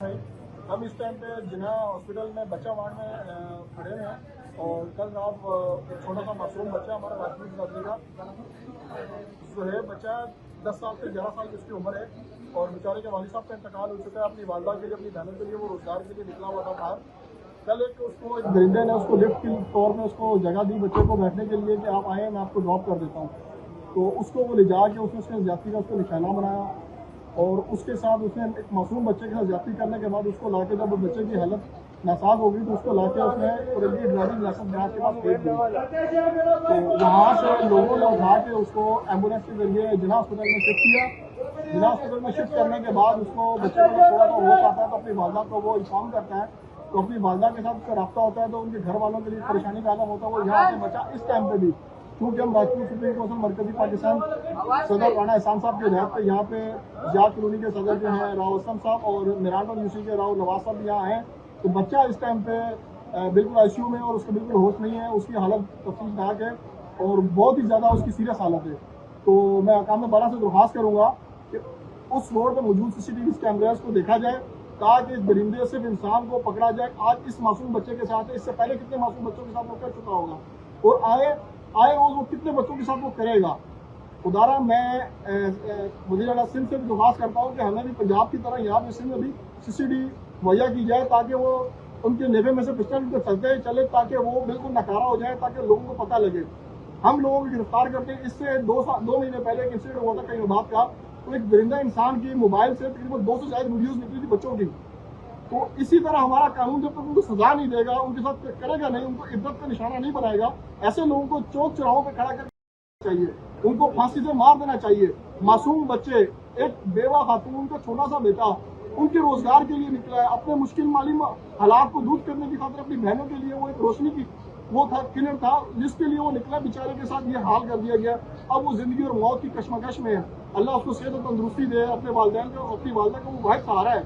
हम इस टाइम पे जिना हॉस्पिटल में बच्चा वार्ड में खड़े हुए हैं और कल रात एक छोटा सा मासूम बच्चा हमारा राजपूत बरादरी का सुहेब बच्चा 10 साल से 11 साल की उसकी उम्र है और बेचारे के वालिद साहब का इंतकाल हो चुका है। अपनी वालदा के लिए अपनी बहनों के लिए वो रोजगार के लिए निकला हुआ था बाहर। कल उसको एक दरिंदे ने उसको लिफ्ट के तौर में उसको जगह दी बच्चे को बैठने के लिए कि आप आए मैं आपको ड्रॉप कर देता हूँ। तो उसको वो ले जा के उसने ज्यादती का उसको निशाना बनाया और उसके साथ उसने एक मासूम बच्चे के साथ ज्यादती करने के बाद उसको लाके जब बच्चे की हालत नासाज हो गई तो उसको लाके उसने ड्राइविंग लाइसेंस जहाज के पास फेंक दी। तो वहाँ से लोगों ने उठा के उसको एम्बुलेंस के जरिए जिना हॉस्पिटल में शिफ्ट किया। जिना हॉस्पिटल में शिफ्ट करने के बाद उसको बच्चे को थोड़ा सा हो पाता है तो अपनी वालदा को वो इन्फॉर्म करता है। तो अपनी वालदा के साथ उसका रब्ता होता है तो उनके घर वालों के लिए परेशानी का आलम होता है। वो यहाँ से बचा इस टाइम पे भी क्योंकि हम राजपूत सुप्रीम काउंसिल मरकजी पाकिस्तान सदर राना एहसान साहब के रहत पे यहाँ पे जिया कॉलोनी के सदर जो हैं राव असलम साहब और मिरांडा यूसी के राव नवाज साहब यहाँ हैं। तो बच्चा इस टाइम पे बिल्कुल आईसीयू में और उसका बिल्कुल होश नहीं है। उसकी हालत तफसीलनाक है और बहुत ही ज़्यादा उसकी सीरियस हालत है। तो मैं अकाम बारा से दरख्वास्त करूँगा कि उस रोड पर मौजूद सीसीटीवी कैमराज को देखा जाए ताकि इस दरिंदे से इंसान को पकड़ा जाए। आज इस मासूम बच्चे के साथ इससे पहले कितने मासूम बच्चों के साथ वो कर चुका होगा और आए रोज वो कितने बच्चों के साथ वो करेगा। खुदारा मैं वज़ीर आला सिंध से भी दरख्वास्त करता हूँ कि हमें भी पंजाब की तरह यहाँ पे सिंध में भी सीसीटीवी मुहैया की जाए ताकि वो उनके नेफे में से पिस्टल चलते चले ताकि वो बिल्कुल नकारा हो जाए ताकि लोगों को पता लगे। हम लोगों को गिरफ्तार करते हैं। इससे 2 महीने पहले एक इंसिडेंट हुआ था कई बात का तो एक दरिंदा इंसान की मोबाइल से तकरीबन 200 से ज्यादा वीडियोज निकली थी बच्चों की। तो इसी तरह हमारा कानून जब तक उनको सजा नहीं देगा उनके साथ करेगा नहीं उनको इज्जत का निशाना नहीं बनाएगा ऐसे लोगों को चौक चौराहों पर खड़ा कर चाहिए। उनको फांसी से मार देना चाहिए। मासूम बच्चे एक बेवा खातून का छोटा सा बेटा उनके रोजगार के लिए निकला है अपने मुश्किल माली हालात को दूर करने की खातिर अपनी बहनों के लिए वो एक रोशनी की वो था किरण था जिसके लिए वो निकला। बेचारे के साथ ये हाल कर दिया गया। अब वो जिंदगी और मौत की कश्मकश में है। अल्लाह उसको सेहत और तंदुरुस्ती दे। अपने वालिदैन को अपनी वालदा को वो वाहिद सहारा है।